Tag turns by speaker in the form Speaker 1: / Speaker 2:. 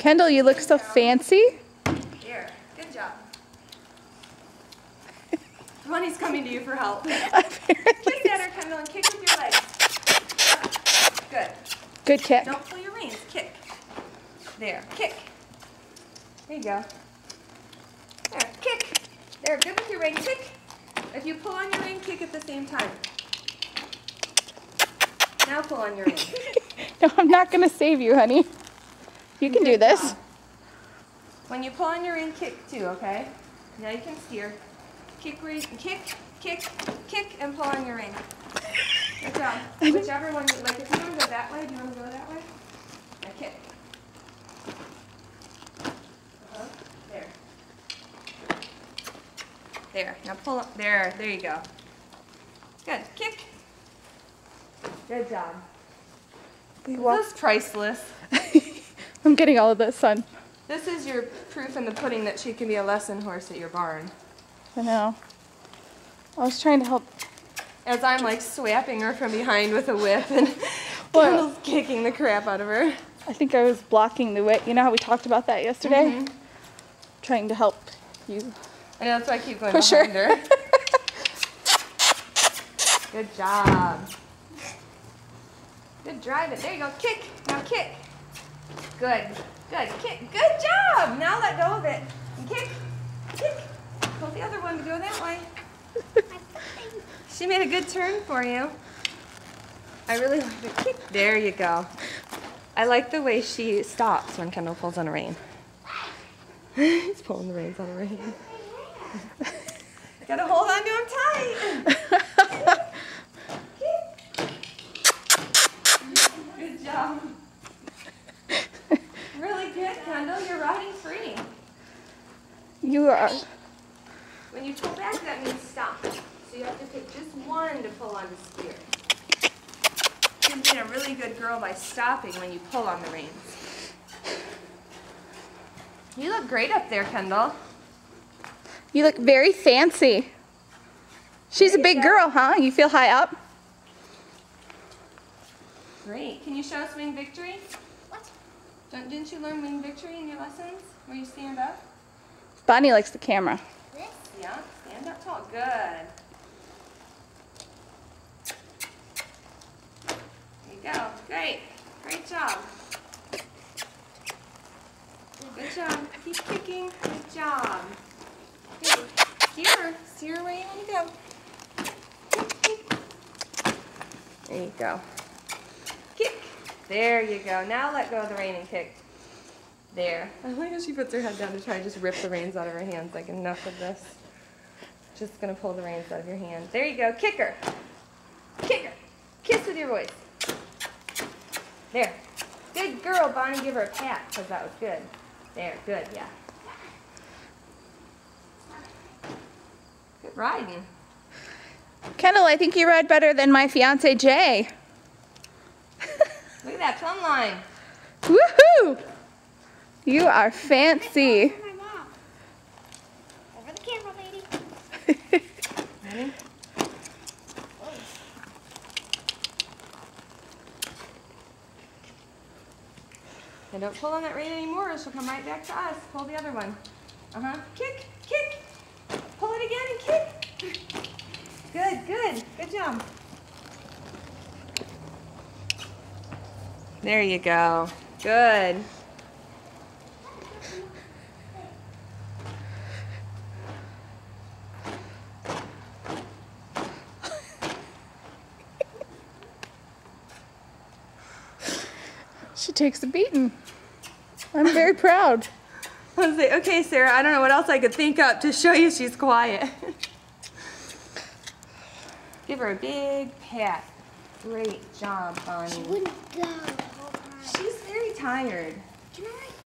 Speaker 1: Kendall, you look so fancy.
Speaker 2: Here, good job. Money's coming to you for help. Kick at her, Kendall, and kick with your legs. Good.
Speaker 1: Good kick.
Speaker 2: Don't pull your reins. Kick. There. Kick. There you go. There. Kick. There. Good with your rein. Kick. If you pull on your rein, kick at the same time. Now pull on your rein.
Speaker 1: No, I'm not going to save you, honey. You can do this.
Speaker 2: When you pull on your rein, kick too, okay? Now you can steer. Kick, kick, kick, kick, and pull on your rein. Good job. Whichever one, like if you want to go that way, do you want to go that way? Now kick. There. There. Now pull up. There you go. Good. Kick. Good job. This is priceless.
Speaker 1: I'm getting all of this, son.
Speaker 2: This is your proof in the pudding that she can be a lesson horse at your barn.
Speaker 1: I know. I was trying to help.
Speaker 2: As I'm like swapping her from behind with a whip and Kendall's kicking the crap out of her.
Speaker 1: I think I was blocking the whip. You know how we talked about that yesterday?
Speaker 2: Mm-hmm.
Speaker 1: Trying to help you.
Speaker 2: I know, that's why I keep going
Speaker 1: Push
Speaker 2: behind
Speaker 1: her.
Speaker 2: her. Good job. Good driving. There you go. Kick. Now kick. Good. Good. Kick. Good job. Now let go of it. And kick. Kick. Pull the other one to go that way. She made a good turn for you. I really like the kick. There you go. I like the way she stops when Kendall pulls on a rein. He's pulling the reins on a rein. Gotta hold on to him tight. Good job. Really good, Kendall. You're riding free.
Speaker 1: You are.
Speaker 2: When you pull back, that means stop. So you have to pick just one to pull on the steer. You're being a really good girl by stopping when you pull on the reins. You look great up there, Kendall.
Speaker 1: You look very fancy. She's a big girl, huh? You feel high up?
Speaker 2: Great. Can you show us Wing Victory? What? Didn't you learn Wing Victory in your lessons where you stand up?
Speaker 1: Bonnie likes the camera.
Speaker 2: This? Yeah. Stand up tall. Good. There you go. Great. Great job. Good job. Keep kicking. Good job. Good. Steer her where you want to go. There you go. Kick. There you go. Now let go of the rein and kick. There. I like how she puts her head down to try to just rip the reins out of her hands. Like, enough of this. Just going to pull the reins out of your hand. There you go. Kick her. Kick her. Kiss with your voice. There. Good girl, Bonnie. Give her a pat because that was good. There. Good. Yeah. Good riding.
Speaker 1: Kendall, I think you ride better than my fiance, Jay.
Speaker 2: Look at that plumb line.
Speaker 1: Woohoo! You are fancy.
Speaker 3: Over the camera, lady.
Speaker 2: Ready? And don't pull on that rein anymore or she'll come right back to us. Pull the other one. Uh-huh. Kick, kick. Pull it again and kick. Good, good. Good job. There you go. Good.
Speaker 1: She takes a beating. I'm very proud.
Speaker 2: Let's see. Okay, Sarah, I don't know what else I could think up to show you she's quiet. Give her a big pat. Great job, Bonnie.
Speaker 3: She wouldn't go the whole time.
Speaker 2: She's very tired.
Speaker 3: Can I